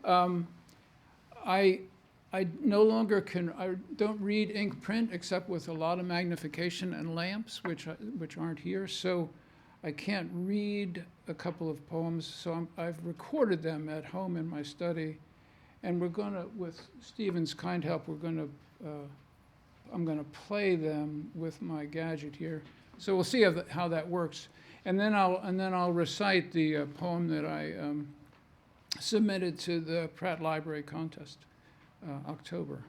I, I no longer I don't read ink print except with a lot of magnification and lamps, which aren't here. So I can't read a couple of poems. So I've recorded them at home in my study. And we're gonna, with Stephen's kind help, I'm gonna play them with my gadget here. So we'll see how that works. And then I'll recite the poem that I submitted to the Pratt Library contest, October.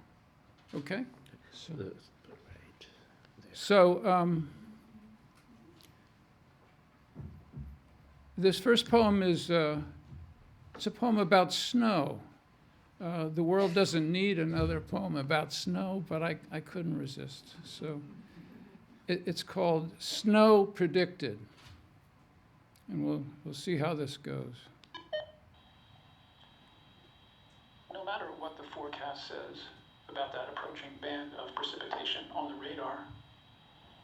Okay? So this first poem is it's a poem about snow. The world doesn't need another poem about snow, but I couldn't resist. So it's called Snow Predicted. And we'll see how this goes. No matter what the forecast says about that approaching band of precipitation on the radar,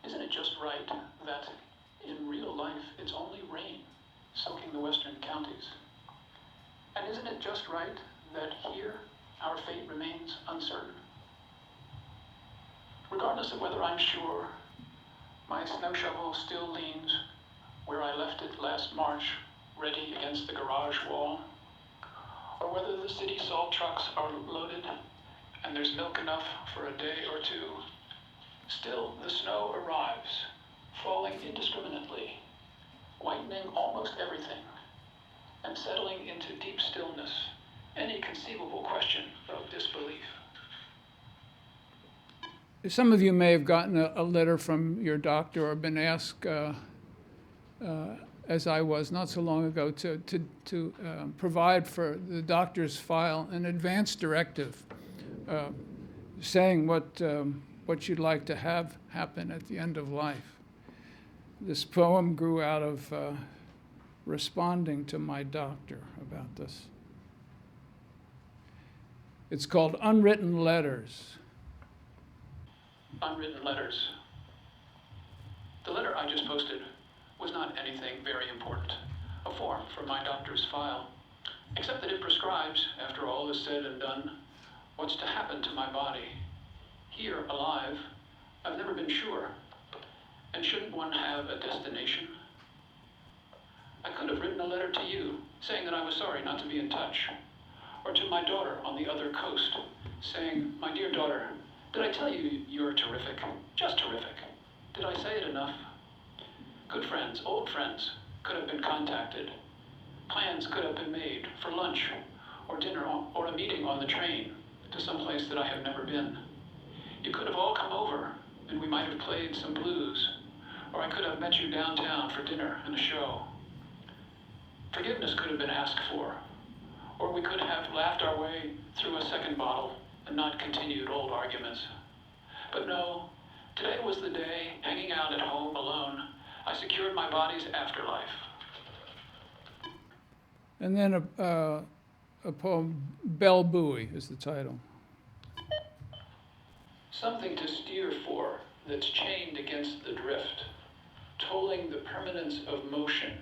isn't it just right that in real life it's only rain soaking the western counties? And isn't it just right that here our fate remains uncertain? Regardless of whether I'm sure my snow shovel still leans where I left it last March, ready against the garage wall, or whether the city salt trucks are loaded and there's milk enough for a day or two, still the snow arrives, falling indiscriminately, whitening almost everything, and settling into deep stillness any conceivable question of disbelief. Some of you may have gotten a letter from your doctor or been asked, as I was not so long ago, to provide for the doctor's file an advance directive saying what you'd like to have happen at the end of life. This poem grew out of responding to my doctor about this. It's called Unwritten Letters. Unwritten letters. The letter I just posted was not anything very important, a form from my doctor's file, except that it prescribes, after all is said and done, what's to happen to my body. Here, alive, I've never been sure. And shouldn't one have a destination? I could have written a letter to you, saying that I was sorry not to be in touch, or to my daughter on the other coast, saying, my dear daughter, did I tell you you're terrific? Just terrific. Did I say it enough? Good friends, old friends, could have been contacted. Plans could have been made for lunch or dinner or a meeting on the train to some place that I have never been. You could have all come over and we might have played some blues, or I could have met you downtown for dinner and a show. Forgiveness could have been asked for, or we could have laughed our way through a second bottle and not continued old arguments. But no, today was the day, hanging out at home alone, I secured my body's afterlife. And then a poem, Bell Buoy is the title. Something to steer for that's chained against the drift, tolling the permanence of motion,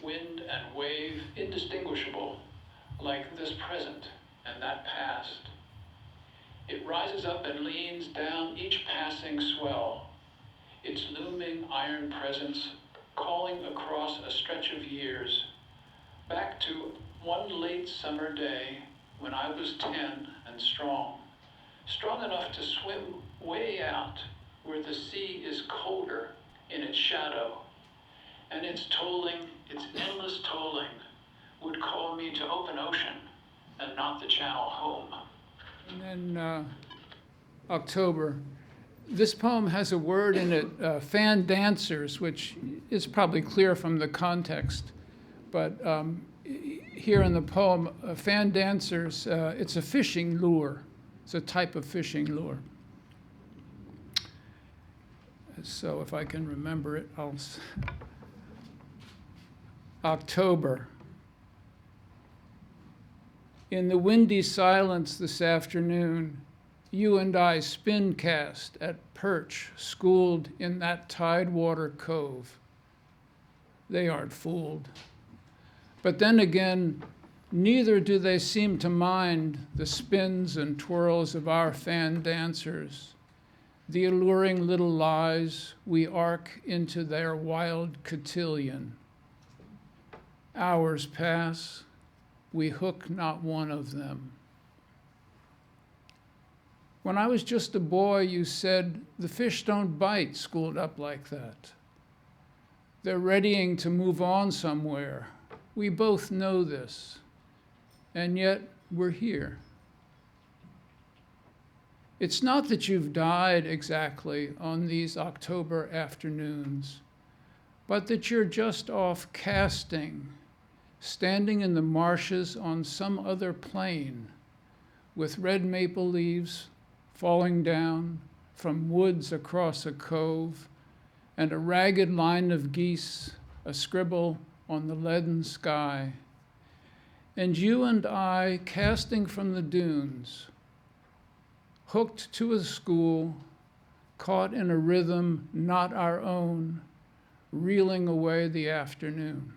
wind and wave indistinguishable, like this present and that past. It rises up and leans down each passing swell, its looming iron presence calling across a stretch of years, back to one late summer day when I was 10 and strong enough to swim way out where the sea is colder in its shadow, and its tolling, its endless tolling, would call me to open ocean and not the channel home. And then October. This poem has a word in it, fan dancers, which is probably clear from the context. But here in the poem, fan dancers, it's a fishing lure. It's a type of fishing lure. So if I can remember it, October. In the windy silence this afternoon, you and I spin cast at perch schooled in that tidewater cove. They aren't fooled. But then again, Neither do they seem to mind the spins and twirls of our fan dancers, the alluring little lies we arc into their wild cotillion. Hours pass, we hook not one of them. When I was just a boy, you said, the fish don't bite schooled up like that. They're readying to move on somewhere. We both know this, and yet we're here. It's not that you've died exactly on these October afternoons, but that you're just off casting, standing in the marshes on some other plain, with red maple leaves falling down from woods across a cove, and a ragged line of geese, a scribble on the leaden sky. And you and I casting from the dunes, hooked to a school, caught in a rhythm not our own, reeling away the afternoon.